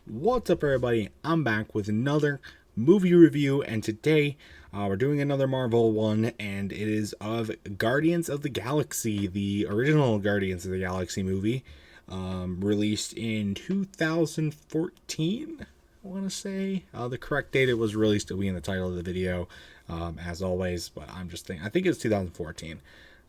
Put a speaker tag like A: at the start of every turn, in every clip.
A: What's up, everybody? I'm back with another movie review, and today we're doing another Marvel one, and it is of Guardians of the Galaxy, the original Guardians of the Galaxy movie, released in 2014. I want to say the correct date it was released will be in the title of the video, as always. But I'm just thinking, I think it's 2014.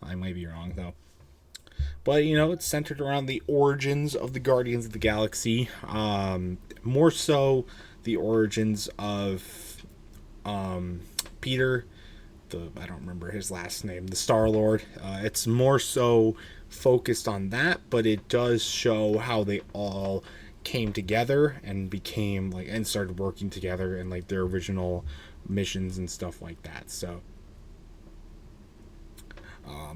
A: I might be wrong though. But, it's centered around the origins of the Guardians of the Galaxy. More so the origins of Peter, I don't remember his last name, the Star-Lord. It's more so focused on that, but it does show how they all came together and became, and started working together in, their original missions and stuff like that. So...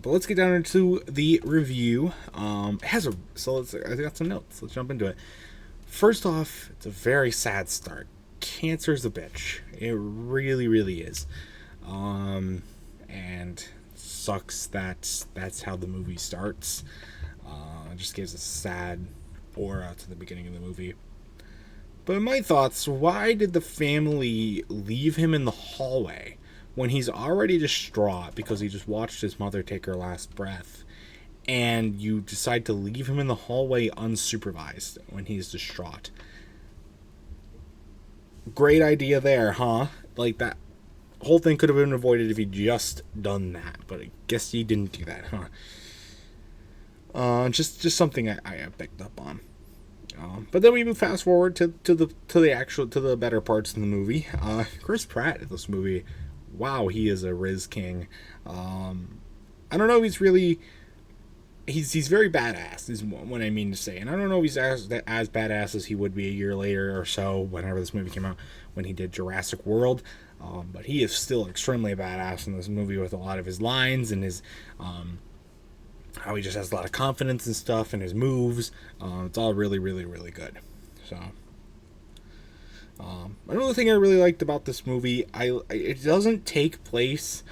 A: but let's get down into the review. I got some notes. Let's jump into it. First off, it's a very sad start. Cancer's a bitch. It really, really is. And sucks that that's how the movie starts. It just gives a sad aura to the beginning of the movie. But my thoughts, why did the family leave him in the hallway when he's already distraught because he just watched his mother take her last breath, and you decide to leave him in the hallway unsupervised when he's distraught? Great idea there, huh? That whole thing could have been avoided if he just done that, but I guess he didn't do that, huh? Just something I picked up on. But then we move fast forward to the better parts of the movie. Chris Pratt in this movie, wow, he is a Riz King. I don't know if he's very badass is what I mean to say. And I don't know if he's as badass as he would be a year later or so, whenever this movie came out, when he did Jurassic World. But he is still extremely badass in this movie with a lot of his lines and his, how he just has a lot of confidence and stuff and his moves. It's all really, really, really good. So... another thing I really liked about this movie, it doesn't take place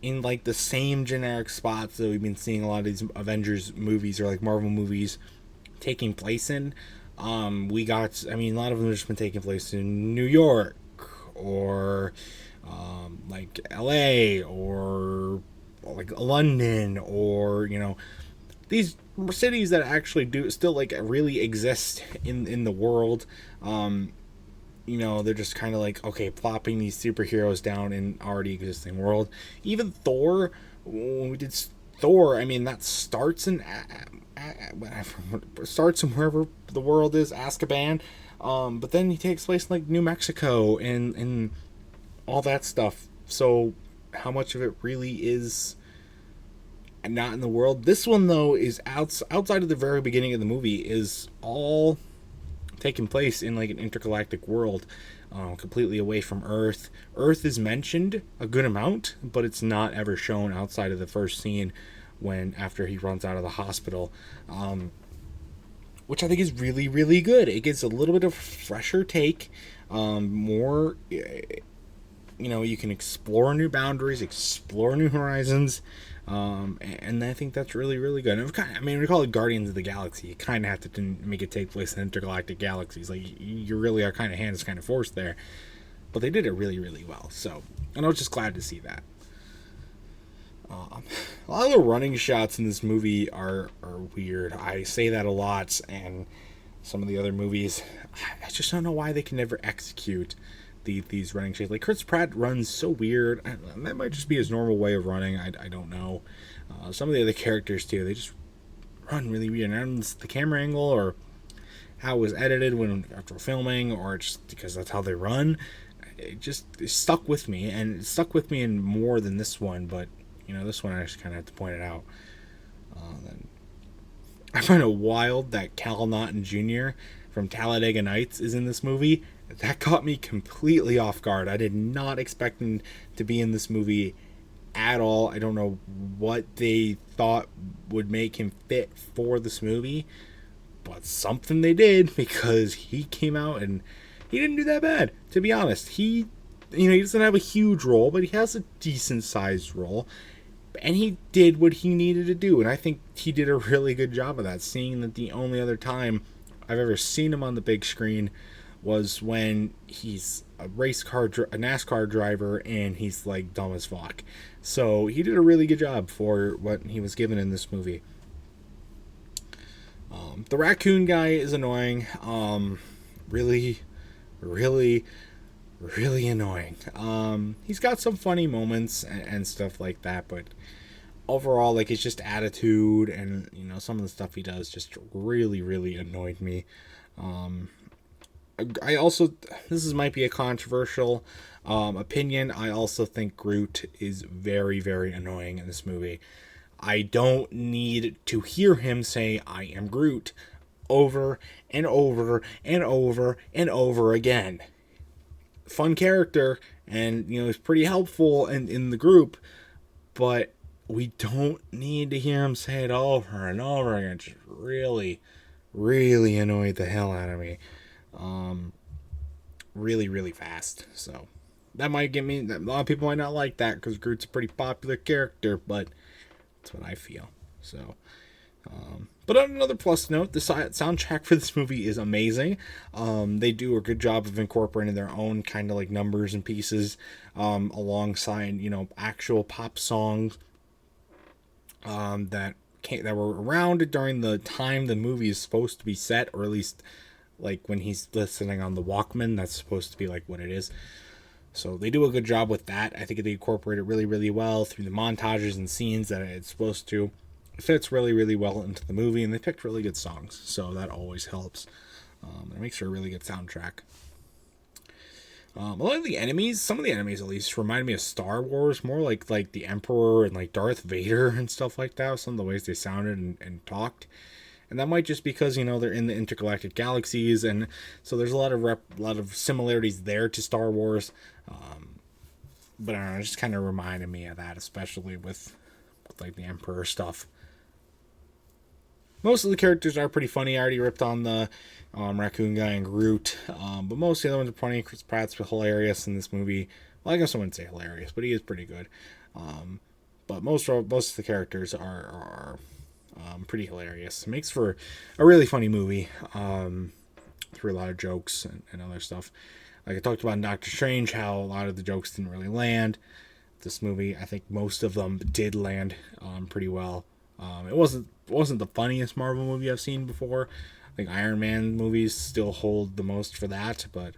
A: in the same generic spots that we've been seeing a lot of these Avengers movies or Marvel movies taking place in. A lot of them have just been taking place in New York or LA or London or these cities that actually do still really exist in the world. They're just kind of okay, plopping these superheroes down in already existing world. Even Thor, when we did Thor, that starts in wherever the world is, Azkaban. But then he takes place in New Mexico and all that stuff. So how much of it really is not in the world? This one though is outside of the very beginning of the movie, is all taking place in an intergalactic world, completely away from Earth. Earth is mentioned a good amount, but it's not ever shown outside of the first scene after he runs out of the hospital, which I think is really, really good. It gives a little bit of a fresher take, more, you can explore new boundaries, explore new horizons. And I think that's really, really good. And we call it Guardians of the Galaxy. You kind of have to make it take place in intergalactic galaxies. You really are kind of hand is kind of forced there. But they did it really, really well. So, and I was just glad to see that. A lot of the running shots in this movie are weird. I say that a lot, and some of the other movies, I just don't know why they can never execute these running shots. Chris Pratt runs so weird. That might just be his normal way of running. I don't know. Some of the other characters too, they just run really weird. And it's the camera angle or how it was edited after filming, or just because that's how they run. It stuck with me, and it stuck with me in more than this one. But this one I just kind of have to point it out. Then I find it wild that Cal Naughton Jr. from Talladega Nights is in this movie. That caught me completely off guard. I did not expect him to be in this movie at all. I don't know what they thought would make him fit for this movie, but something they did, because he came out and he didn't do that bad, to be honest. He doesn't have a huge role, but he has a decent sized role, and he did what he needed to do, and I think he did a really good job of that, seeing that the only other time I've ever seen him on the big screen was when he's a NASCAR driver, and he's like dumb as fuck. So he did a really good job for what he was given in this movie. The raccoon guy is annoying. Really, really, really annoying. He's got some funny moments and stuff like that, but overall, like, it's just attitude and, you know, some of the stuff he does just really, really annoyed me. I also, might be a controversial opinion. I also think Groot is very, very annoying in this movie. I don't need to hear him say, "I am Groot," over and over and over and over again. Fun character, and, you know, he's pretty helpful in the group, but we don't need to hear him say it over and over again. It just really, really annoyed the hell out of me. Really, really fast. So that might get me. A lot of people might not like that because Groot's a pretty popular character, but that's what I feel. So, but on another plus note, the soundtrack for this movie is amazing. They do a good job of incorporating their own kind of like numbers and pieces alongside, you know, actual pop songs that were around during the time the movie is supposed to be set, or at least like when he's listening on the Walkman. That's supposed to be like what it is. So they do a good job with that. I think they incorporate it really, really well through the montages and scenes that it's supposed to. It fits really, really well into the movie, and they picked really good songs, so that always helps. It makes for a really good soundtrack. A lot of the enemies, some of the enemies at least, remind me of Star Wars, more like the Emperor and like Darth Vader and stuff like that. Some of the ways they sounded and talked. And that might just because, you know, they're in the intergalactic galaxies, and so there's a lot of similarities there to Star Wars. But I don't know, it just kind of reminded me of that, especially with like the Emperor stuff. Most of the characters are pretty funny. I already ripped on the raccoon guy and Groot, but most of the other ones are funny. Chris Pratt's hilarious in this movie. Well, I guess I wouldn't say hilarious, but he is pretty good. But most of the characters are pretty hilarious. It makes for a really funny movie through a lot of jokes and other stuff. Like I talked about in Doctor Strange, how a lot of the jokes didn't really land. This movie, I think most of them did land pretty well. It wasn't the funniest Marvel movie I've seen before. I think Iron Man movies still hold the most for that, but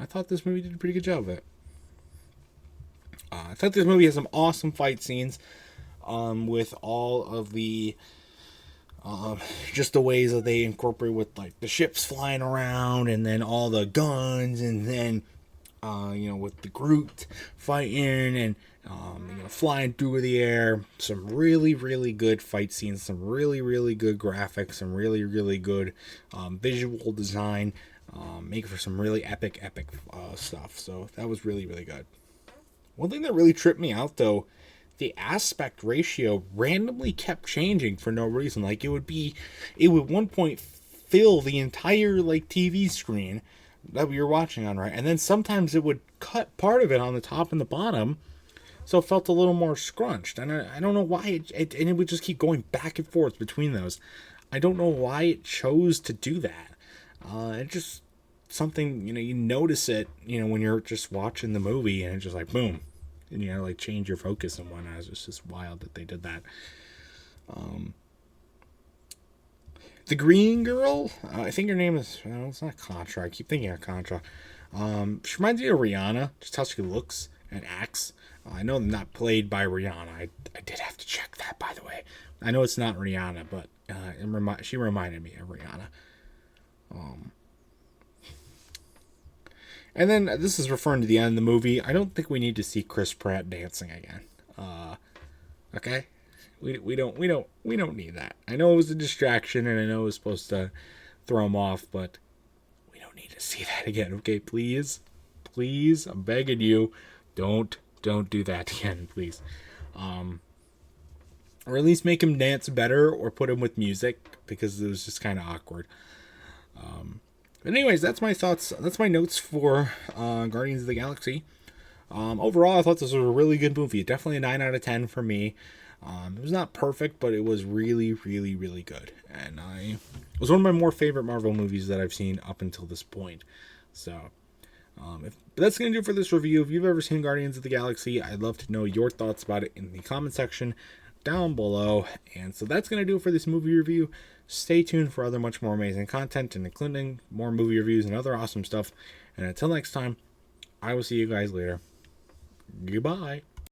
A: I thought this movie did a pretty good job of it. I thought this movie has some awesome fight scenes with all of the just the ways that they incorporate with like the ships flying around, and then all the guns, and then you know, with the Groot fighting and you know, flying through the air. Some really, really good fight scenes, some really, really good graphics, some really, really good visual design, make for some really epic stuff. So that was really, really good. One thing that really tripped me out though, the aspect ratio randomly kept changing for no reason. Like it would one point fill the entire like TV screen that we were watching on, right? And then sometimes it would cut part of it on the top and the bottom, so it felt a little more scrunched. And I don't know why and it would just keep going back and forth between those. I don't know why it chose to do that. It just something, you know, you notice it, you know, when you're just watching the movie, and it's just like boom. And you know, like change your focus and whatnot. It's just wild that they did that. The green girl, I think her name is, it's not Contra. I keep thinking of Contra. She reminds me of Rihanna, just how she looks and acts. I know they're not played by Rihanna. I did have to check that, by the way. I know it's not Rihanna, but she reminded me of Rihanna. And then this is referring to the end of the movie. I don't think we need to see Chris Pratt dancing again. Okay, we don't need that. I know it was a distraction, and I know it was supposed to throw him off, but we don't need to see that again. Okay, please, I'm begging you, don't do that again, please. Or at least make him dance better, or put him with music, because it was just kind of awkward. But anyways, that's my thoughts. That's my notes for Guardians of the Galaxy. Overall, I thought this was a really good movie. Definitely a 9 out of 10 for me. It was not perfect, but it was really, really, really good. And I It was one of my more favorite Marvel movies that I've seen up until this point. So, but that's going to do it for this review. If you've ever seen Guardians of the Galaxy, I'd love to know your thoughts about it in the comment section down below. And so that's going to do it for this movie review. Stay tuned for other much more amazing content, and including more movie reviews and other awesome stuff. And until next time, I will see you guys later. Goodbye.